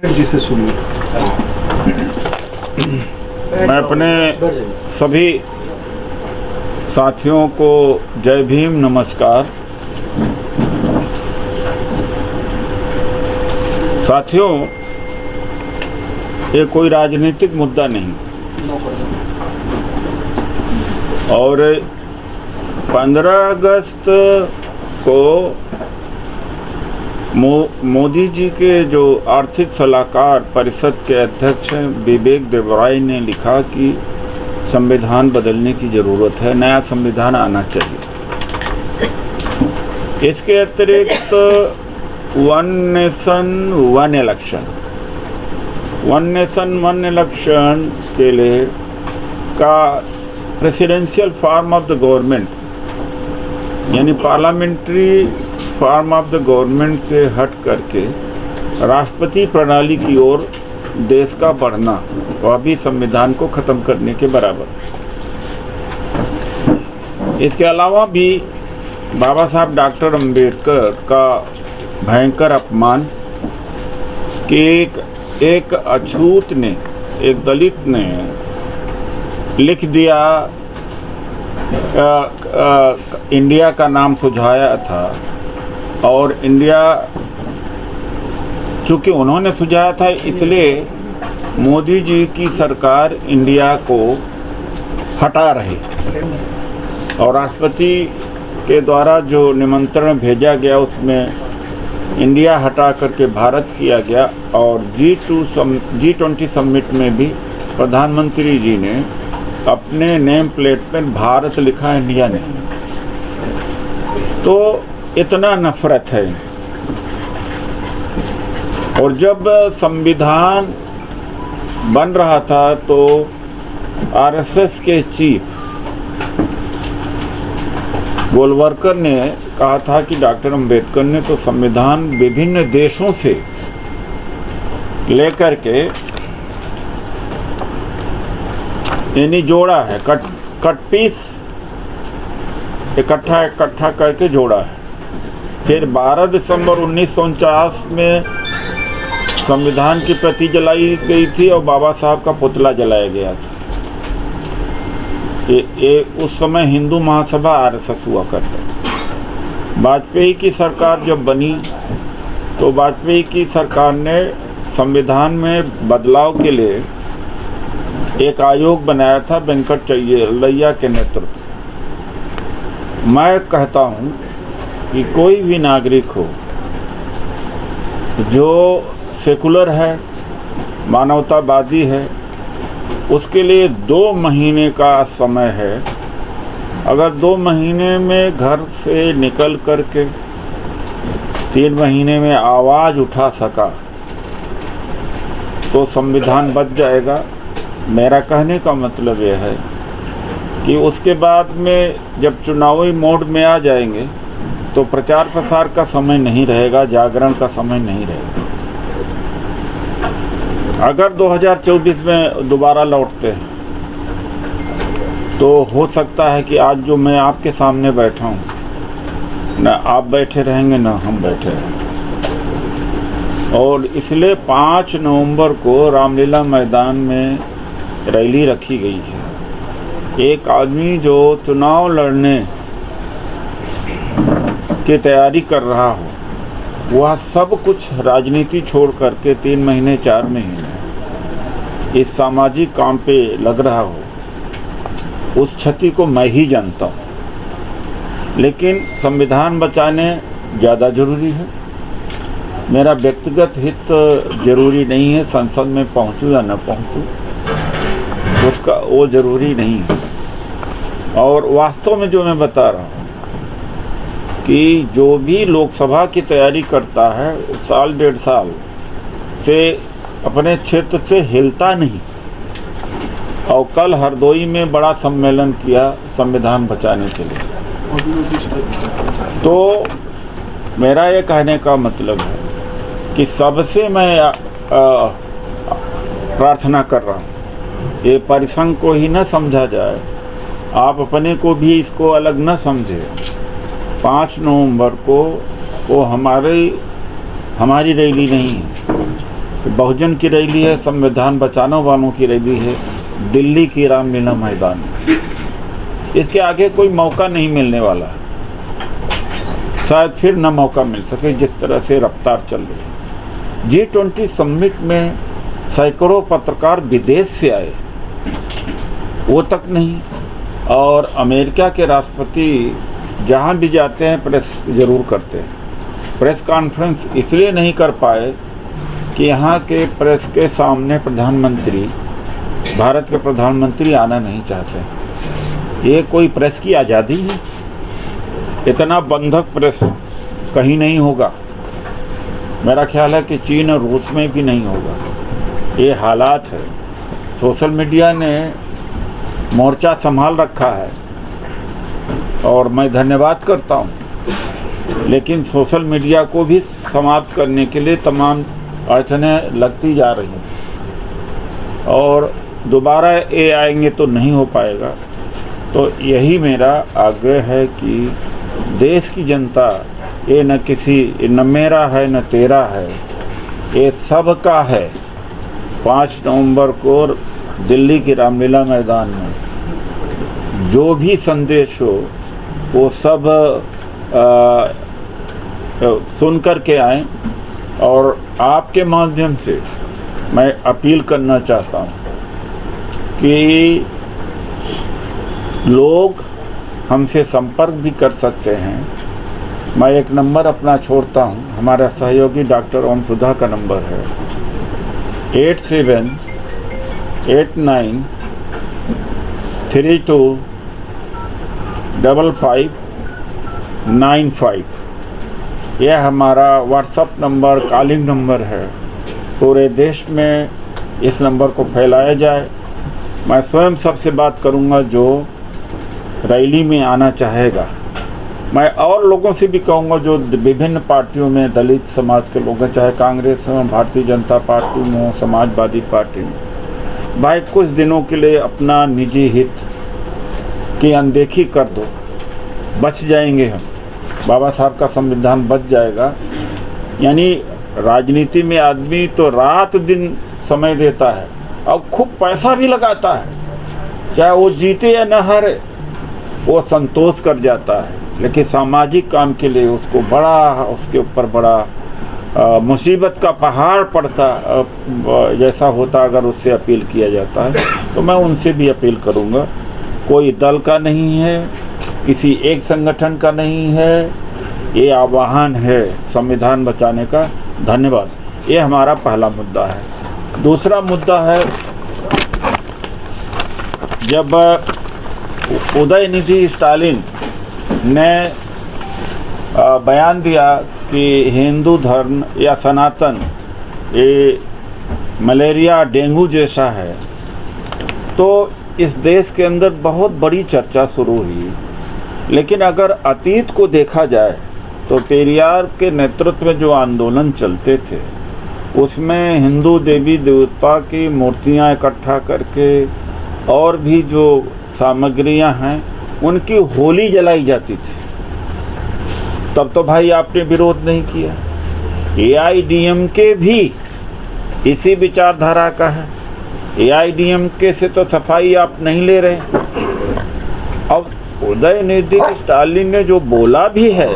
जिसे सुनिए। मैं अपने सभी साथियों को जय भीम, नमस्कार। साथियों, ये कोई राजनीतिक मुद्दा नहीं और 15 अगस्त को मोदी जी के जो आर्थिक सलाहकार परिषद के अध्यक्ष विवेक देवराय ने लिखा कि संविधान बदलने की ज़रूरत है, नया संविधान आना चाहिए। इसके अतिरिक्त वन नेशन वन इलेक्शन के लिए का presidential form of the government यानी parliamentary form of the government से हट करके राष्ट्रपति प्रणाली की ओर देश का बढ़ना, वह भी संविधान को खत्म करने के बराबर। इसके अलावा भी बाबा साहब डॉक्टर अंबेडकर का भयंकर अपमान कि एक अछूत ने, एक दलित ने लिख दिया, इंडिया का नाम सुझाया था और इंडिया चूंकि उन्होंने सुझाया था इसलिए मोदी जी की सरकार इंडिया को हटा रही और राष्ट्रपति के द्वारा जो निमंत्रण भेजा गया उसमें इंडिया हटा करके भारत किया गया और G20 समिट में भी प्रधानमंत्री जी ने अपने नेम प्लेट पर भारत लिखा, इंडिया नहीं। तो इतना नफरत है। और जब संविधान बन रहा था तो आरएसएस के चीफ गोलवलकर ने कहा था कि डॉक्टर अंबेडकर ने तो संविधान विभिन्न देशों से लेकर के यानी जोड़ा है, कट पीस इकट्ठा करके जोड़ा है। फिर 12 दिसंबर 1949 में संविधान की प्रति जलाई गई थी और बाबा साहब का पुतला जलाया गया था। ये उस समय हिंदू महासभा आरएसएस हुआ करता था। वाजपेयी की सरकार जब बनी तो वाजपेयी की सरकार ने संविधान में बदलाव के लिए एक आयोग बनाया था वेंकटचय्या के नेतृत्व। मैं कहता हूं कि कोई भी नागरिक हो जो सेकुलर है, मानवतावादी है, उसके लिए 2 महीने का समय है। अगर 2 महीने में घर से निकल करके 3 महीने में आवाज़ उठा सका तो संविधान बच जाएगा। मेरा कहने का मतलब यह है कि उसके बाद में जब चुनावी मोड में आ जाएंगे तो प्रचार प्रसार का समय नहीं रहेगा, जागरण का समय नहीं रहेगा। अगर 2024 में दोबारा लौटते हैं तो हो सकता है कि आज जो मैं आपके सामने बैठा हूँ, न आप बैठे रहेंगे न हम बैठे रहेंगे। और इसलिए 5 नवंबर को रामलीला मैदान में रैली रखी गई है। एक आदमी जो चुनाव लड़ने की तैयारी कर रहा हो, वह सब कुछ राजनीति छोड़ करके 3 महीने 4 महीने इस सामाजिक काम पे लग रहा हो, उस क्षति को मैं ही जानता हूँ। लेकिन संविधान बचाने ज़्यादा जरूरी है। मेरा व्यक्तिगत हित जरूरी नहीं है, संसद में पहुँचूँ या न पहुँचूँ, उसका वो जरूरी नहीं है। और वास्तव में जो मैं बता रहा हूँ कि जो भी लोकसभा की तैयारी करता है, साल 1.5 साल से अपने क्षेत्र से हिलता नहीं। और कल हरदोई में बड़ा सम्मेलन किया संविधान बचाने के लिए। तो मेरा ये कहने का मतलब है कि सबसे मैं प्रार्थना कर रहा हूँ, ये परिसंघ को ही न समझा जाए, आप अपने को भी इसको अलग न समझे। 5 नवंबर को वो हमारी रैली नहीं है, बहुजन की रैली है, संविधान बचाने वालों की रैली है, दिल्ली की रामलीला मैदान में। इसके आगे कोई मौका नहीं मिलने वाला, शायद फिर न मौका मिल सके जिस तरह से रफ्तार चल रही है। G20 समिट में सैकड़ों पत्रकार विदेश से आए, वो तक नहीं। और अमेरिका के राष्ट्रपति जहाँ भी जाते हैं प्रेस जरूर करते हैं। प्रेस कॉन्फ्रेंस इसलिए नहीं कर पाए कि यहाँ के प्रेस के सामने प्रधानमंत्री, भारत के प्रधानमंत्री आना नहीं चाहते। ये कोई प्रेस की आज़ादी है? इतना बंधक प्रेस कहीं नहीं होगा। मेरा ख्याल है कि चीन और रूस में भी नहीं होगा। ये हालात है। सोशल मीडिया ने मोर्चा संभाल रखा है और मैं धन्यवाद करता हूँ, लेकिन सोशल मीडिया को भी समाप्त करने के लिए तमाम अड़चनें लगती जा रही हैं और दोबारा ये आएंगे तो नहीं हो पाएगा। तो यही मेरा आग्रह है कि देश की जनता, ये न मेरा है न तेरा है, ये सबका है। 5 नवंबर को दिल्ली की रामलीला मैदान में जो भी संदेश हो वो सब सुन कर के आएँ। और आपके माध्यम से मैं अपील करना चाहता हूँ कि लोग हमसे संपर्क भी कर सकते हैं। मैं एक नंबर अपना छोड़ता हूँ, हमारा सहयोगी डॉक्टर ओम सुधा का नंबर है 8789325595। यह हमारा व्हाट्सएप नंबर, कॉलिंग नंबर है। पूरे देश में इस नंबर को फैलाया जाए। मैं स्वयं सबसे बात करूंगा जो रैली में आना चाहेगा। मैं और लोगों से भी कहूंगा जो विभिन्न पार्टियों में, दलित समाज के लोग हैं, चाहे कांग्रेस हो, भारतीय जनता पार्टी में हो, समाजवादी पार्टी में, भाई कुछ दिनों के लिए अपना निजी हित की अनदेखी कर दो, बच जाएंगे हम। बाबा साहब का संविधान बच जाएगा। यानी राजनीति में आदमी तो रात दिन समय देता है और खूब पैसा भी लगाता है, चाहे वो जीते या न हारे, वो संतोष कर जाता है। लेकिन सामाजिक काम के लिए उसको उसके ऊपर बड़ा मुसीबत का पहाड़ पड़ता जैसा होता अगर उससे अपील किया जाता है। तो मैं उनसे भी अपील करूंगा, कोई दल का नहीं है, किसी एक संगठन का नहीं है, ये आह्वान है संविधान बचाने का। धन्यवाद। ये हमारा पहला मुद्दा है। दूसरा मुद्दा है, जब उदयनिधि स्टालिन ने बयान दिया कि हिंदू धर्म या सनातन ये मलेरिया डेंगू जैसा है, तो इस देश के अंदर बहुत बड़ी चर्चा शुरू हुई। लेकिन अगर अतीत को देखा जाए तो पेरियार के नेतृत्व में जो आंदोलन चलते थे उसमें हिंदू देवी देवता की मूर्तियां इकट्ठा करके और भी जो सामग्रियां हैं उनकी होली जलाई जाती थी। तब तो भाई आपने विरोध नहीं किया। AIADMK भी इसी विचारधारा का है। AIADMK से तो सफाई आप नहीं ले रहे। अब उदयनिधि स्टालिन ने जो बोला भी है,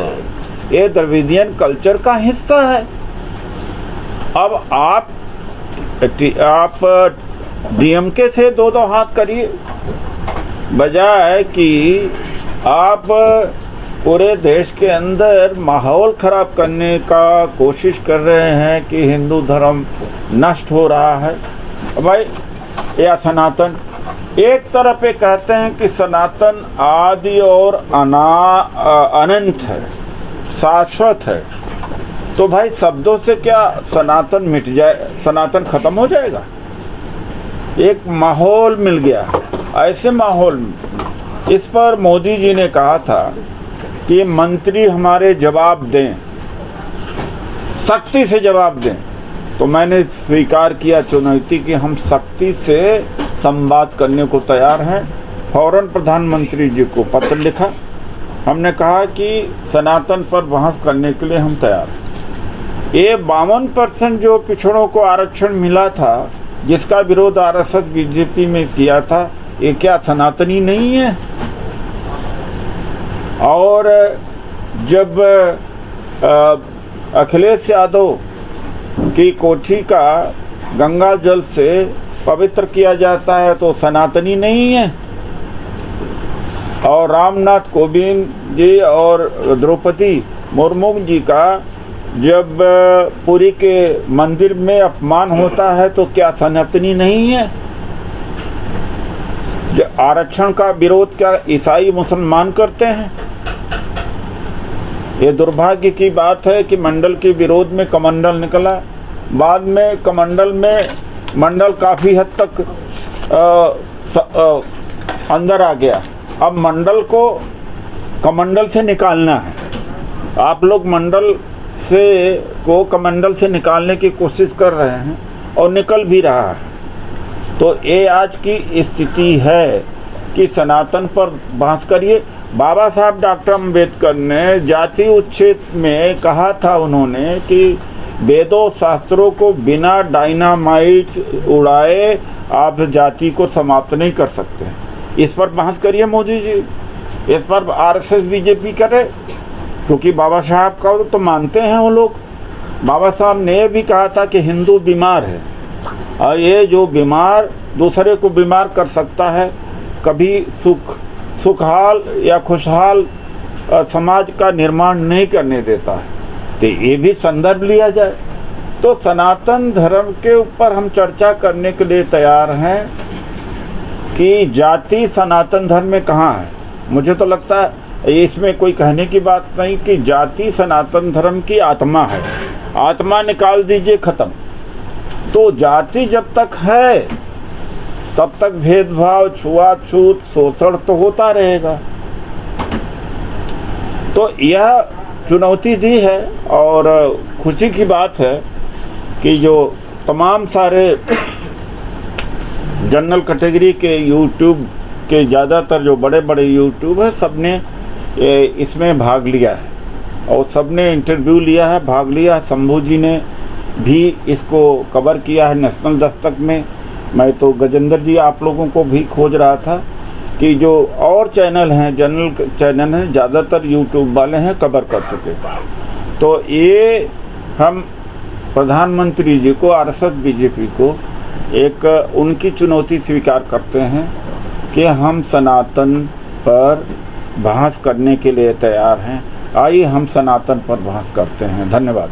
ये द्रविडियन कल्चर का हिस्सा है। अब आप DMK से दो हाथ करिए, बजाय कि आप पूरे देश के अंदर माहौल खराब करने का कोशिश कर रहे हैं कि हिंदू धर्म नष्ट हो रहा है। भाई या सनातन, एक तरफ ये कहते हैं कि सनातन आदि और अनंत है, शाश्वत है, तो भाई शब्दों से क्या सनातन मिट जाए, सनातन खत्म हो जाएगा? एक माहौल मिल गया। ऐसे माहौल में इस पर मोदी जी ने कहा था कि मंत्री हमारे जवाब दें, सख्ती से जवाब दें। तो मैंने स्वीकार किया चुनौती कि हम सख्ती से संवाद करने को तैयार हैं। फौरन प्रधानमंत्री जी को पत्र लिखा, हमने कहा कि सनातन पर बहस करने के लिए हम तैयार हैं। ये 52% जो पिछड़ों को आरक्षण मिला था, जिसका विरोध आरएसएस बीजेपी में किया था, ये क्या सनातनी नहीं है? और जब अखिलेश यादव की कोठी का गंगा जल से पवित्र किया जाता है तो सनातनी नहीं है? और रामनाथ कोविंद जी और द्रौपदी मुर्मू जी का जब पुरी के मंदिर में अपमान होता है तो क्या सनातनी नहीं है? आरक्षण का विरोध क्या ईसाई मुसलमान करते हैं? ये दुर्भाग्य की बात है कि मंडल के विरोध में कमंडल निकला, बाद में कमंडल में मंडल काफी हद तक अंदर आ गया। अब मंडल को कमंडल से निकालना है। आप लोग मंडल से को कमंडल से निकालने की कोशिश कर रहे हैं और निकल भी रहा है। तो ये आज की स्थिति है कि सनातन पर बहस करिए। बाबा साहब डॉक्टर अम्बेडकर ने जाति उच्छेद में कहा था उन्होंने कि वेदों शास्त्रों को बिना डायनामाइट उड़ाए आप जाति को समाप्त नहीं कर सकते। इस पर बहस करिए मोदी जी, इस पर आरएसएस बीजेपी करे, क्योंकि बाबा साहब का तो मानते हैं वो लोग। बाबा साहब ने भी कहा था कि हिंदू बीमार है और ये जो बीमार दूसरे को बीमार कर सकता है, कभी सुखहाल या खुशहाल समाज का निर्माण नहीं करने देता है। तो ये भी संदर्भ लिया जाए। तो सनातन धर्म के ऊपर हम चर्चा करने के लिए तैयार हैं कि जाति सनातन धर्म में कहाँ है। मुझे तो लगता है इसमें कोई कहने की बात नहीं कि जाति सनातन धर्म की आत्मा है। आत्मा निकाल दीजिए, खत्म। तो जाति जब तक है तब तक भेदभाव, छुआछूत, शोषण तो होता रहेगा। तो यह चुनौती दी है और खुशी की बात है कि जो तमाम सारे जनरल कैटेगरी के यूट्यूब के ज़्यादातर जो बड़े बड़े यूट्यूब है, सबने इसमें भाग लिया है और सबने इंटरव्यू लिया है, भाग लिया है। शंभू जी ने भी इसको कवर किया है नेशनल दस्तक में। मैं तो गजेंद्र जी आप लोगों को भी खोज रहा था कि जो और चैनल हैं, जनरल चैनल हैं, ज़्यादातर यूट्यूब वाले हैं, कवर कर चुके। तो ये हम प्रधानमंत्री जी को, आरएसएस बीजेपी को एक उनकी चुनौती स्वीकार करते हैं कि हम सनातन पर बहस करने के लिए तैयार हैं। आइए हम सनातन पर बहस करते हैं। धन्यवाद।